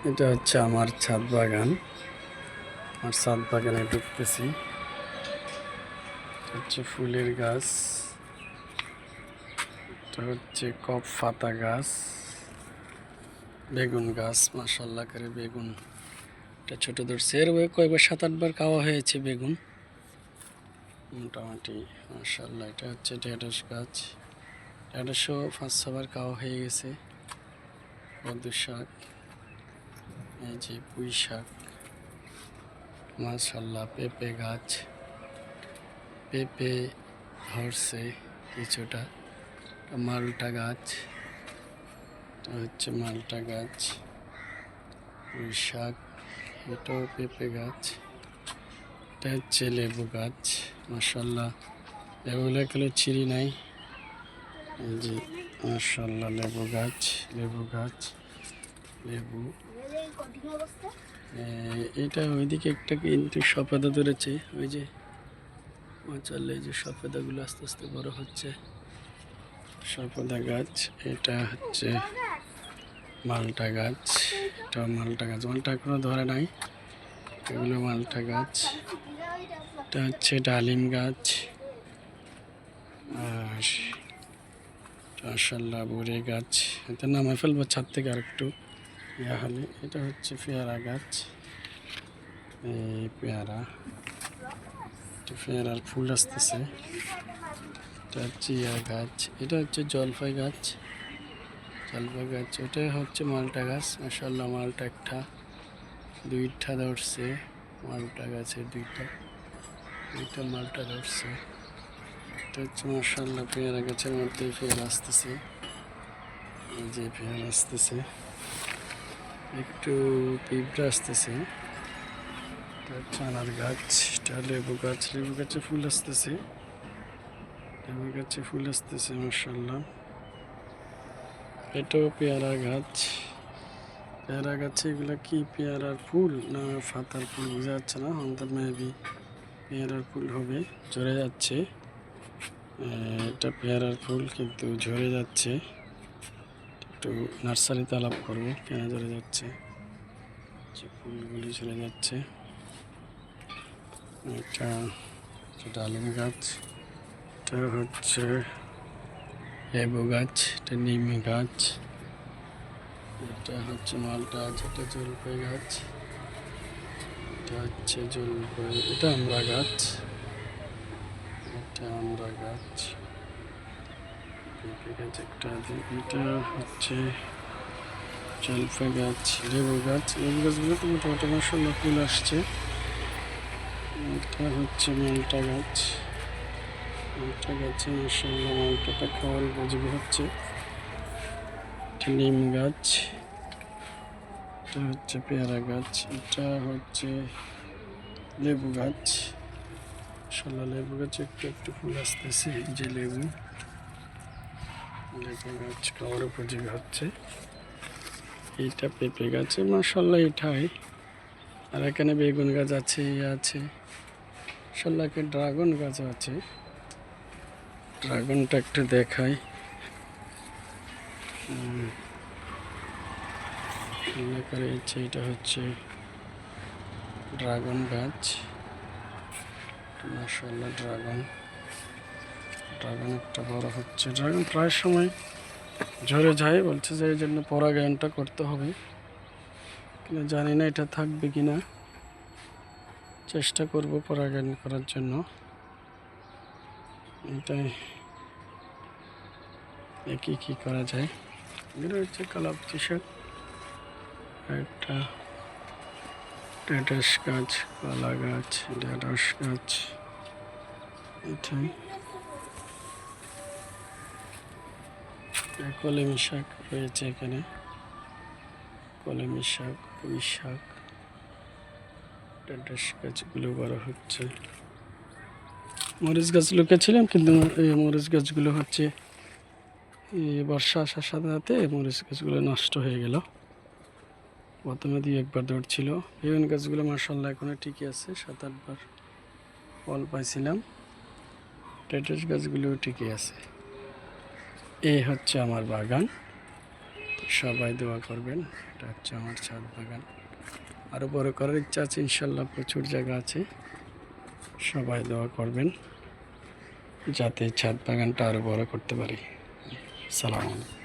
এটা হচ্ছে আমার ছাদ বাগান। আর ছাদ বাগানে ঢুকতেছি। হচ্ছে ফুলের গাছ, এটা হচ্ছে কপ পাতা গাছ, বেগুন গাছ। মাশাআল্লাহ করে বেগুন এটা ছোট ধরছে। এর কয়েকবার 7-8 বার খাওয়া হয়েছে বেগুন মোটামুটি। মাশাআল্লাহ এটা হচ্ছে ঢেঁড়স গাছ, ঢেঁড়সও 5-6 বার খাওয়া হয়ে গেছে। কদু শাক, এই যে পুঁই শাক। মাশাআল্লাহ পেঁপে গাছ, পেঁপে ধরছে কিছুটা। মালটা গাছ, এটা হচ্ছে মালটা গাছ। পুঁই শাক, এটাও পেঁপে গাছ। এটা হচ্ছে লেবু গাছ। মাশাআল্লাহ লেবুগুলো এগুলো ছিঁড়ি নাই। এই যে মাশাআল্লাহ লেবু গাছ, লেবু গাছ, লেবু। এটা ওইদিকে একটা কিন্তু সফেদা ধরেছে, ওই যে মাশাআল্লাহ এই যে সফেদাগুলো আস্তে আস্তে বড় হচ্ছে। সফেদা গাছ, এটা হচ্ছে মালটা গাছ, এটা মালটা গাছ। মালটা এখনো ধরে নাই, এগুলো মালটা গাছ। এটা হচ্ছে ডালিম গাছ। আর মাশাআল্লাহ বড়ি গাছ, এটা নামায় ফেলবো ছাদ থেকে আর একটু ইয়া হলে। এটা হচ্ছে পেয়ারা গাছ, এই পেয়ারা, এটা পেয়ারার ফুল আসতেছে। এটা হচ্ছে ইয়া গাছ, এটা হচ্ছে জলপাই গাছ, জলপাই গাছ। ওটা হচ্ছে মালটা গাছ। মাশাআল্লাহ মালটা একটা দুইটা ধরছে, মালটা গাছের দুইটা মালটা ধরছে। এটা হচ্ছে মাশাআল্লাহ পেয়ারা গাছের মধ্যে পেয়ারা আসতেছে, এই যে পেয়ারা আসতেছে, একটু পিঁপড়া আসতেছে। এটা হচ্ছে আনার গাছ, এটা লেবু গাছ, লেবু গাছে ফুল আসতেছে, লেবু গাছে ফুল আসতেছে মাশাআল্লাহ। এটাও পেয়ারা গাছ, পেয়ারা গাছে এগুলা কি পেয়ারার ফুল না পাতার ফুল বোঝা যাচ্ছে না, আমাদের মেবি পেয়ারার ফুল হবে, ঝরে যাচ্ছে। এটা পেয়ারার ফুল কিন্তু ঝরে যাচ্ছে। একটু নার্সারিতে আলাপ করবো কেন ঝরে যাচ্ছে, যে ফুলগুলি ঝরে যাচ্ছে। এটা ডালিম গাছ, এটা হচ্ছে লেবু গাছ, এটা নিম গাছ, এটা হচ্ছে মালটা গাছ, এটা জলপাই গাছ, এটা হচ্ছে জলপাই, এটা আমড়া গাছ, এটা আমড়া গাছ, পেঁপে গাছ একটা আছে, এটা হচ্ছে জলপাই গাছ, লেবু গাছ। লেবু গাছগুলো তো মোটামুটি মাশাআল্লাহ ফুল আসছে। এটা হচ্ছে মালটা গাছ, মালটা গাছে মাশাআল্লাহ মালটাটা খাওয়ার উপযোগী হচ্ছে। এটা নিম গাছ, এটা হচ্ছে পেয়ারা গাছ, এটা হচ্ছে লেবু গাছ। মাশাআল্লাহ লেবু গাছে একটু একটু ফুল আসতেছে, এই যে লেবু, লেবু গাছ খাওয়ার উপযোগী হচ্ছে। এইটা পেঁপে গাছে মাশাআল্লাহ এটাই। আর এখানে বেগুন গাছ আছে, ইয়ে আছে মাশাআল্লাহ। ড্রাগন গাছ আছে, ড্রাগনটা একটু দেখাই। আল্লাহ করে ইচ্ছে, এটা হচ্ছে ড্রাগন গাছ মাশাআল্লাহ। ড্রাগন, ড্রাগন একটা বড় হচ্ছে। ড্রাগন প্রায় সময় ঝরে যায়, বলছে যে এই জন্য পরাগায়নটা করতে হবে, কিন্তু জানি না এটা থাকবে কিনা। চেষ্টা করব পরাগায়ন করার জন্য। এটাই কি কি করা যায়। এগুলো হচ্ছে কালাপতি শাক, একটা ঢেঁড়স গাছ, কলা গাছ, ঢেঁড়স গাছ। এটাই কলমি শাক রয়েছে এখানে, কলমি শাক, পুঁই শাক, ঢেঁড়স গাছগুলো বড় হচ্ছে। মরিচ গাছ লুকেছিলাম, কিন্তু এই মরিচ গাছগুলো হচ্ছে বর্ষা আসার সাথে সাথে মরিচ গাছগুলো নষ্ট হয়ে গেল। প্রথমে 2-1 বার ধরছিল। বেগুন গাছগুলো মাশাআল্লাহ এখনো ঠিকই আছে, 7-8 বার ফল পাইছিলাম। ঢেঁড়স গাছগুলোও ঠিকই আছে। এই হচ্ছে আমার বাগান। সবাই দোয়া করবেন। এটা হচ্ছে আমার ছাদ বাগান। আরও বড় করার ইচ্ছা আছে ইনশাল্লাহ, প্রচুর জায়গা আছে। সবাই দোয়া করবেন যাতে ছাদ বাগানটা আরও বড় করতে পারি। সালাম আলাইকুম।